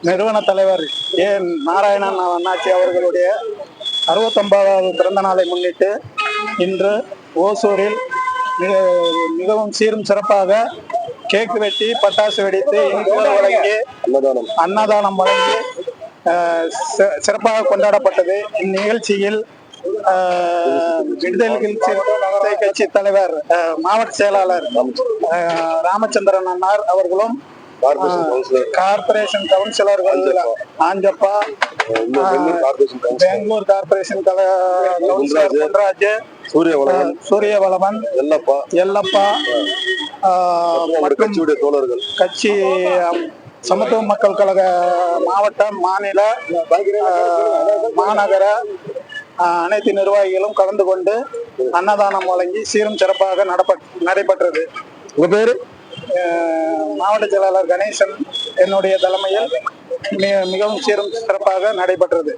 நிறுவன தலைவர் ஏ நாராயணன் அண்ணாச்சி அவர்களுடைய 69வது பிறந்த நாளை முன்னிட்டு இன்று ஓசூரில் மிகவும் சீரும் சிறப்பாக கேக் வெட்டி பட்டாசு வெடித்து இனிப்புகள் வழங்கி அன்னதானம் வழங்கி சிறப்பாக கொண்டாடப்பட்டது. இந்நிகழ்ச்சியில் விடுதலை சிறுத்தை கட்சி தலைவர் மாவட்ட செயலாளர் ராமச்சந்திரன் அண்ணார் அவர்களும் கார்பரேஷன் கவுன்சிலர்கள் ஆஞ்சப்பா, பெங்களூர் கார்பரேஷன் கவுன்சிலர் பொன்ராஜ், சூரியவளவன், எல்லப்பா மற்றும் தோழர்கள், கட்சி சமத்துவ மக்கள் கழக மாவட்ட, மாநில, மாநகர அனைத்து நிர்வாகிகளும் கலந்து கொண்டு அன்னதானம் வழங்கி சீரும் சிறப்பாக நடைபெற்றது. உங்க பேரு? மாவட்ட செயலாளர் கணேசன் என்னுடைய தலைமையில் மிகவும் சீரும் சிறப்பாக நடைபெற்றது.